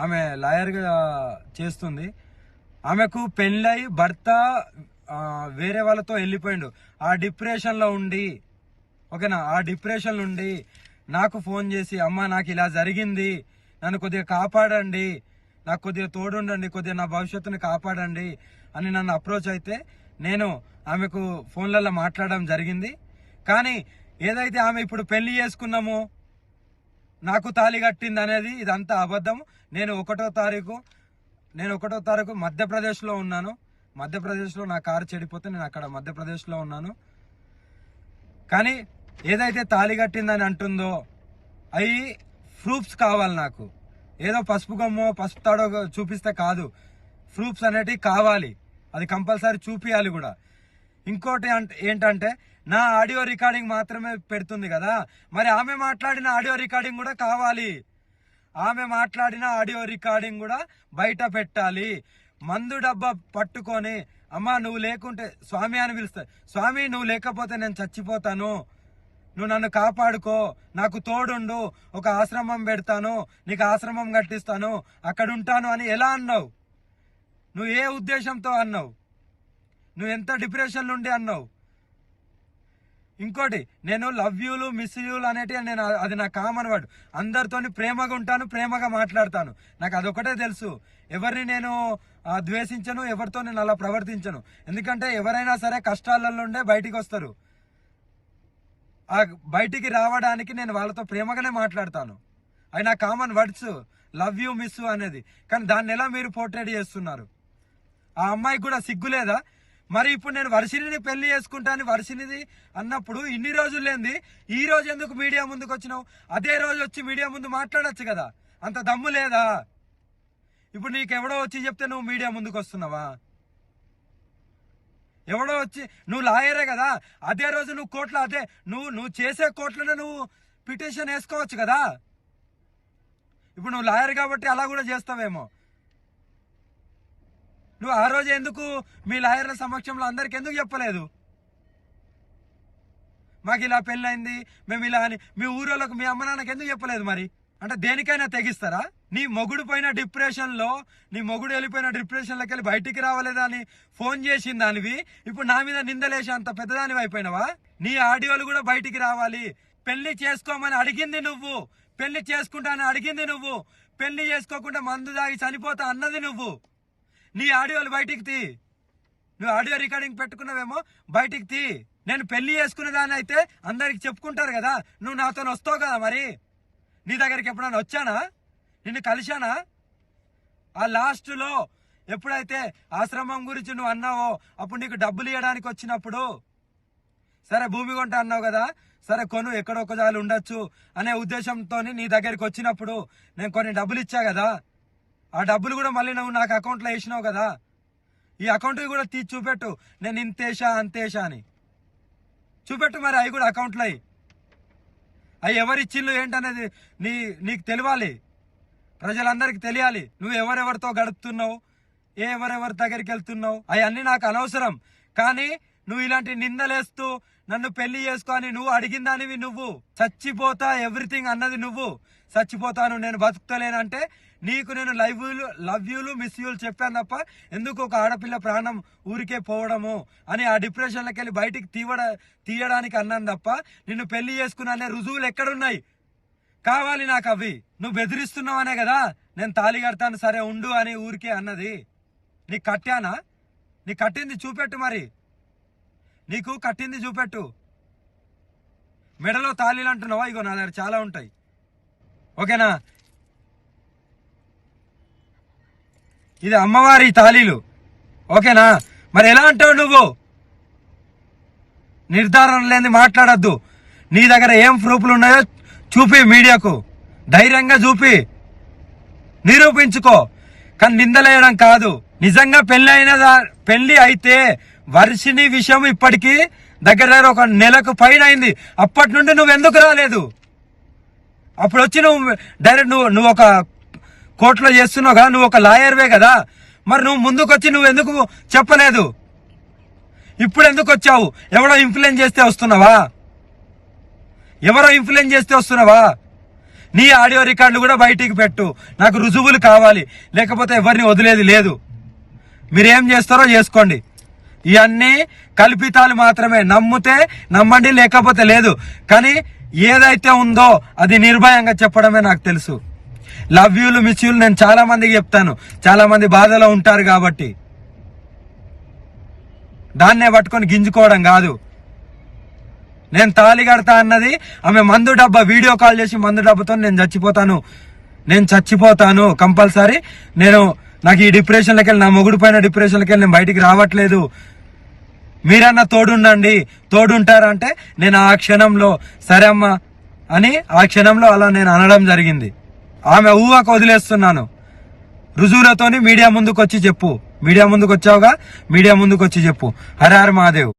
ఆమె లాయర్గా చేస్తుంది. ఆమెకు పెళ్ళై భర్త వేరే వాళ్ళతో వెళ్ళిపోయిండు. ఆ డిప్రెషన్లో ఉండి, ఓకేనా, ఆ డిప్రెషన్ నుండి నాకు ఫోన్ చేసి, అమ్మ నాకు ఇలా జరిగింది, నన్ను కొద్దిగా కాపాడండి, నాకు కొద్దిగా తోడుండండి, కొద్దిగా నా భవిష్యత్తుని కాపాడండి అని నన్ను అప్రోచ్ అయితే నేను ఆమెకు ఫోన్లలో మాట్లాడడం జరిగింది. కానీ ఏదైతే ఆమె ఇప్పుడు పెళ్లి చేసుకున్నామో నాకు తాళి కట్టింది అనేది ఇదంతా అబద్ధం. నేను ఒకటో తారీఖు మధ్యప్రదేశ్లో ఉన్నాను. మధ్యప్రదేశ్లో నా కారు చెడిపోతే నేను అక్కడ మధ్యప్రదేశ్లో ఉన్నాను. కానీ ఏదైతే తాళి కట్టిందని అంటుందో అవి ప్రూఫ్స్ కావాలి నాకు. ఏదో పసుపు గమ్మో పసుపు తాడో చూపిస్తే కాదు, ప్రూఫ్స్ అనేటివి కావాలి. అది కంపల్సరీ చూపియాలి కూడా. ఇంకోటి ఏంటంటే నా ఆడియో రికార్డింగ్ మాత్రమే పెడుతుంది కదా, మరి ఆమె మాట్లాడిన ఆడియో రికార్డింగ్ కూడా కావాలి. ఆమె మాట్లాడిన ఆడియో రికార్డింగ్ కూడా బయట పెట్టాలి. మందు డబ్బా పట్టుకొని, అమ్మ నువ్వు లేకుంటే స్వామి అని పిలుస్తా, స్వామి నువ్వు లేకపోతే నేను చచ్చిపోతాను, నువ్వు నన్ను కాపాడుకో, నాకు తోడుండు, ఒక ఆశ్రమం పెడతాను, నీకు ఆశ్రమం కట్టిస్తాను, అక్కడ ఉంటాను అని ఎలా అన్నావు? నువ్వు ఏ ఉద్దేశంతో అన్నావు? నువ్వు ఎంత డిప్రెషన్ నుండి అన్నావు? ఇంకోటి, నేను లవ్ యూలు మిస్ యూలు అనేటివి నేను అది నా కామన్ వర్డ్. అందరితోని ప్రేమగా ఉంటాను, ప్రేమగా మాట్లాడతాను. నాకు అదొకటే తెలుసు. ఎవరిని నేను ద్వేషించను, ఎవరితో నేను అలా ప్రవర్తించను. ఎందుకంటే ఎవరైనా సరే కష్టాలలో ఉండే బయటికి వస్తారు. ఆ బయటికి రావడానికి నేను వాళ్ళతో ప్రేమగానే మాట్లాడతాను. అవి నా common words, love you miss అనేది. కానీ దాన్ని ఎలా మీరు పోర్ట్రేట్ చేస్తున్నారు? ఆ అమ్మాయికి కూడా సిగ్గులేదా? మరి ఇప్పుడు నేను వర్షిణిని పెళ్లి చేసుకుంటాను వర్షిణిది అన్నప్పుడు ఇన్ని రోజులు లేనిది ఈ రోజు ఎందుకు మీడియా ముందుకు వచ్చినావు? అదే రోజు వచ్చి మీడియా ముందు మాట్లాడచ్చు కదా, అంత దమ్ము లేదా? ఇప్పుడు నీకెవడో వచ్చి చెప్తే నువ్వు మీడియా ముందుకు వస్తున్నావా? ఎవడో వచ్చి, నువ్వు లాయరే కదా, అదే రోజు నువ్వు కోర్టులో, అదే నువ్వు చేసే కోర్టులోనే నువ్వు పిటిషన్ వేసుకోవచ్చు కదా. ఇప్పుడు నువ్వు లాయర్ కాబట్టి అలా కూడా చేస్తావేమో. నువ్వు ఆ రోజు ఎందుకు మీ లాయర్ల సమక్షంలో అందరికి ఎందుకు చెప్పలేదు? మాకు ఇలా పెళ్ళైంది, మేము ఇలా అని మీ ఊరోళ్ళకు, మీ అమ్మ నాన్నకి ఎందుకు చెప్పలేదు? మరి అంటే దేనికైనా తెగిస్తారా? నీ మొగుడు పోయిన డిప్రెషన్లో, నీ మొగుడు వెళ్ళిపోయిన డిప్రెషన్లోకి వెళ్ళి బయటికి రావలేదా అని ఫోన్ చేసిన దానివి ఇప్పుడు నా మీద నిందలేసి అంత పెద్దదానివి అయిపోయినావా? నీ ఆడియోలు కూడా బయటికి రావాలి. పెళ్లి చేసుకోమని అడిగింది నువ్వు, పెళ్లి చేసుకుంటానని అడిగింది నువ్వు, పెళ్లి చేసుకోకుండా మందు తాగి చనిపోతా అన్నది నువ్వు. నీ ఆడియోలు బయటికి తీ. నువ్వు ఆడియో రికార్డింగ్ పెట్టుకున్నావేమో, బయటికి తీ. నేను పెళ్లి చేసుకునే దాన్ని అయితే అందరికి చెప్పుకుంటారు కదా, నువ్వు నాతో వస్తావు కదా. మరి నీ దగ్గరికి ఎప్పుడైనా వచ్చానా? నిన్ను కలిశానా? ఆ లాస్ట్లో ఎప్పుడైతే ఆశ్రమం గురించి నువ్వు అన్నావో అప్పుడు నీకు డబ్బులు ఇవ్వడానికి వచ్చినప్పుడు, సరే భూమి కొంట అన్నావు కదా, సరే కొను, ఎక్కడొక్క జాలు ఉండొచ్చు అనే ఉద్దేశంతో నీ దగ్గరికి వచ్చినప్పుడు నేను కొన్ని డబ్బులు ఇచ్చా కదా, ఆ డబ్బులు కూడా మళ్ళీ నువ్వు నాకు అకౌంట్లో వేసినావు కదా. ఈ అకౌంట్ కూడా తీసి చూపెట్టు, నేను ఇంతేషా అంతేషా అని చూపెట్టు. మరి అవి కూడా అకౌంట్లో అవి ఎవరిచ్చిళ్ళు ఏంటనేది నీకు తెలియాలి, ప్రజలందరికీ తెలియాలి. నువ్వు ఎవరెవరితో గడుపుతున్నావు, ఎవరెవరి దగ్గరికి వెళ్తున్నావు, అవన్నీ నాకు అనవసరం. కానీ నువ్వు ఇలాంటి నిందలేస్తూ నన్ను పెళ్లి చేసుకొని నువ్వు అడిగిన దానివి, నువ్వు చచ్చిపోతా ఎవ్రీథింగ్ అన్నది నువ్వు. చచ్చిపోతాను, నేను బతుకుతలేనంటే నీకు నేను లవ్ యూలు మిస్ యూలు చెప్పాను తప్ప ఎందుకు ఒక ఆడపిల్ల ప్రాణం ఊరికే పోవడము అని ఆ డిప్రెషన్లోకి వెళ్ళి బయటికి తీయడానికి అన్నాను తప్ప నిన్ను పెళ్లి చేసుకున్నా అనే రుజువులు ఎక్కడున్నాయి? కావాలి నాకు అవి. నువ్వు బెదిరిస్తున్నావనే కదా నేను తాళి కడతాను, సరే ఉండు అని ఊరికే అన్నది. నీకు కట్టానా? నీకు కట్టింది చూపెట్టు. మరి నీకు కట్టింది చూపెట్టు. మెడలో తాళీలు అంటున్నావా? ఇగో నా దగ్గర చాలా ఉంటాయి, ఓకేనా? ఇది అమ్మవారి తాళీలు, ఓకేనా? మరి ఎలా అంటావు నువ్వు? నిర్ధారణ లేని మాట్లాడద్దు. నీ దగ్గర ఏం ప్రూఫ్లు ఉన్నాయో చూపి, మీడియాకు ధైర్యంగా చూపి, నిరూపించుకో. కానీ నిందలేయడం కాదు. నిజంగా పెళ్లి అయితే వర్షిణి విషయం ఇప్పటికీ దగ్గర ఒక నెలకు పైన అయింది. అప్పటి నుండి నువ్వు ఎందుకు రాలేదు? అప్పుడు వచ్చి నువ్వు డైరెక్ట్ నువ్వు ఒక కోర్టులో చేస్తున్నావు కదా, నువ్వు ఒక లాయర్వే కదా, మరి నువ్వు ముందుకు వచ్చి నువ్వు ఎందుకు చెప్పలేదు? ఇప్పుడు ఎందుకు వచ్చావు? ఎవరో ఇన్ఫ్లుయెన్స్ చేస్తే వస్తున్నావా? నీ ఆడియో రికార్డులు కూడా బయటికి పెట్టు, నాకు రుజువులు కావాలి, లేకపోతే ఎవరిని వదిలేది లేదు. మీరేం చేస్తారో చేసుకోండి. ఇవన్నీ కల్పితాలు మాత్రమే. నమ్మితే నమ్మండి, లేకపోతే లేదు. కానీ ఏదైతే ఉందో అది నిర్భయంగా చెప్పడమే నాకు తెలుసు. లవ్ యూలు మిస్ యూలు నేను చాలా మందికి చెప్తాను, చాలా మంది బాధలో ఉంటారు కాబట్టి. దాన్నే పట్టుకొని గింజుకోవడం కాదు. నేను తాళి కడతా అన్నది ఆమె మందు డబ్బా వీడియో కాల్ చేసి మందు డబ్బాతో నేను చచ్చిపోతాను కంపల్సరీ. నాకు ఈ డిప్రెషన్లోకి వెళ్ళి, నా మొగుడు పైన డిప్రెషన్లోకి వెళ్ళి నేను బయటికి రావట్లేదు, మీరన్నా తోడుంటారంటే నేను ఆ క్షణంలో సరే అమ్మా అని ఆ క్షణంలో అలా నేను అనడం జరిగింది. ఆమె ఊహకు వదిలేస్తున్నాను. రుజువులతోని మీడియా ముందుకు వచ్చి చెప్పు. మీడియా ముందుకు వచ్చావుగా, మీడియా ముందుకు వచ్చి చెప్పు. హర హర మహాదేవ్.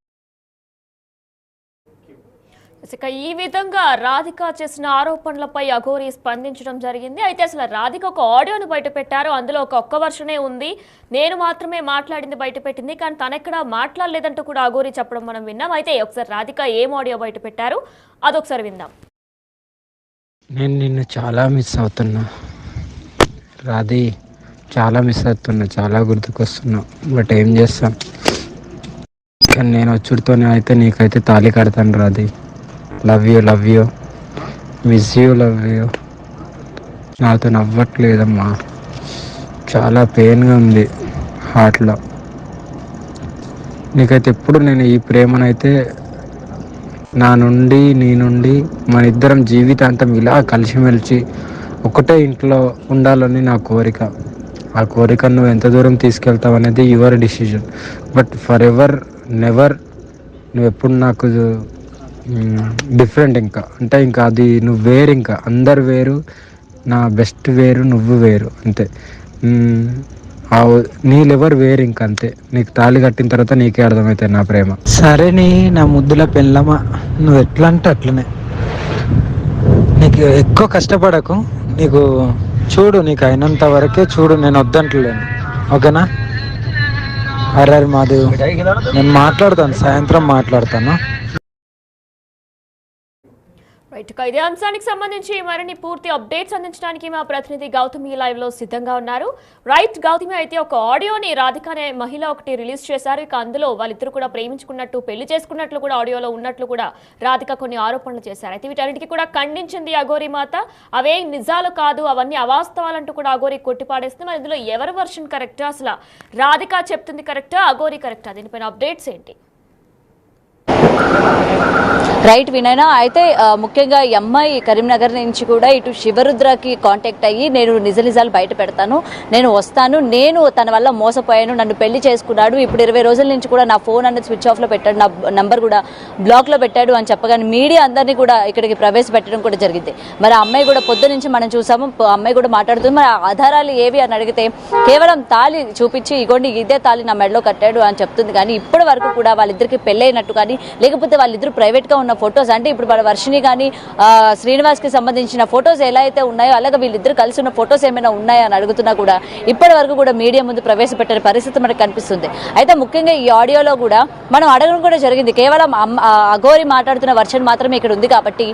ఇక ఈ విధంగా రాధిక చేసిన ఆరోపణలపై అఘోరి స్పందించడం జరిగింది. అయితే అసలు రాధిక ఒక ఆడియోను బయట పెట్టారు, అందులో ఒక్క వర్షనే ఉంది, నేను మాత్రమే మాట్లాడింది బయట పెట్టింది, కానీ తనెక్కడా మాట్లాడలేదంటూ కూడా అఘోరి చెప్పడం మనం విన్నాం. అయితే ఒకసారి రాధిక ఏం ఆడియో బయట పెట్టారు అదొకసారి విందాం. నేను నిన్ను చాలా మిస్ అవుతున్నా రాధి, చాలా మిస్ అవుతున్నా, చాలా గుర్తుకొస్తున్నా. బట్ ఏం చేస్తాం, కానీ నేను వచ్చుడితోనే అయితే నీకైతే తాళి కడతాను Radhi. Love you miss you, love you. నాతో నవ్వట్లేదమ్మా, చాలా పెయిన్గా ఉంది హార్ట్లో. నీకైతే ఎప్పుడు నేను ఈ ప్రేమనైతే నీ నుండి మన ఇద్దరం జీవితాంతం ఇలా కలిసిమెలిసి ఒకటే ఇంట్లో ఉండాలని నా కోరిక. ఆ కోరిక నువ్వు ఎంత దూరం తీసుకెళ్తావు అనేది your decision. But for ever never నువ్వు ఎప్పుడు నాకు డిఫరెంట్. ఇంకా అది నువ్వు వేరు, ఇంకా అందరు వేరు, నా బెస్ట్ వేరు, నువ్వు వేరు, అంతే. నీ లెవర్ వేరు, ఇంక అంతే. నీకు తాళి కట్టిన తర్వాత నీకే అర్థమవుతాయి నా ప్రేమ. సరే నా ముద్దుల పెళ్ళమా, నువ్వు ఎట్లా అంటే అట్లనే. నీకు ఎక్కువ కష్టపడకు, నీకు చూడు, నీకు అయినంత వరకే చూడు, నేను వద్దంటలేను, ఓకేనా? అరే మాదేవ్, నేను మాట్లాడతాను, సాయంత్రం మాట్లాడతాను. ఇదే అంశానికి సంబంధించి మరిన్ని పూర్తి అప్డేట్స్ అందించడానికి మా ప్రతినిధి గౌతమి లైవ్ లో సిద్ధంగా ఉన్నారు. రైట్ గౌతమి, అయితే ఒక ఆడియోని రాధిక అనే మహిళ ఒకటి రిలీజ్ చేశారు. ఇక అందులో వాళ్ళిద్దరు కూడా ప్రేమించుకున్నట్టు, పెళ్లి చేసుకున్నట్లు కూడా ఆడియోలో ఉన్నట్లు కూడా రాధిక కొన్ని ఆరోపణలు చేశారు. అయితే వీటన్నిటికీ కూడా ఖండించింది అఘోరి మాత. అవే నిజాలు కాదు, అవన్నీ అవాస్తవాలంటూ కూడా అఘోరి కొట్టిపాడేస్తుంది. మరి ఇందులో ఎవరి వర్షన్ కరెక్టా, అసలు రాధిక చెప్తుంది కరెక్టా, అఘోరి కరెక్టా, దీనిపైన అప్డేట్స్ ఏంటి? రైట్ వినయనా, అయితే ముఖ్యంగా ఈ అమ్మాయి కరీంనగర్ నుంచి కూడా ఇటు శివరుద్రకి కాంటాక్ట్ అయ్యి నేను నిజాలు బయట పెడతాను, నేను వస్తాను, నేను తన వల్ల మోసపోయాను, నన్ను పెళ్లి చేసుకున్నాడు, ఇప్పుడు 20 రోజుల నుంచి కూడా నా ఫోన్ అనేది స్విచ్ ఆఫ్లో పెట్టాడు, నా నంబర్ కూడా బ్లాక్లో పెట్టాడు అని చెప్పగానే మీడియా అందరినీ కూడా ఇక్కడికి ప్రవేశపెట్టడం కూడా జరిగింది. మరి ఆ అమ్మాయి కూడా పొద్దు నుంచి మనం చూసాము, అమ్మాయి కూడా మాట్లాడుతుంది. మరి ఆధారాలు ఏవి అని అడిగితే కేవలం తాళి చూపించి ఇగోండి ఇదే తాళి నా మెడలో కట్టాడు అని చెప్తుంది. కానీ ఇప్పటి వరకు కూడా వాళ్ళిద్దరికి పెళ్ళైనట్టు కానీ, లేకపోతే వాళ్ళిద్దరు ప్రైవేట్గా ఉన్న ఫొటోస్, అంటే ఇప్పుడు వాళ్ళ వర్షిని కానీ శ్రీనివాస్కి సంబంధించిన ఫొటోస్ ఎలా అయితే ఉన్నాయో అలాగే వీళ్ళిద్దరు కలిసి ఉన్న ఫొటోస్ ఏమైనా ఉన్నాయో అని అడుగుతున్నా కూడా ఇప్పటి వరకు కూడా మీడియా ముందు ప్రవేశపెట్టిన పరిస్థితి మనకు కనిపిస్తుంది. అయితే ముఖ్యంగా ఈ ఆడియోలో కూడా మనం అడగడం కూడా జరిగింది, కేవలం అఘోరి మాట్లాడుతున్న వర్షన్ మాత్రమే ఇక్కడ ఉంది కాబట్టి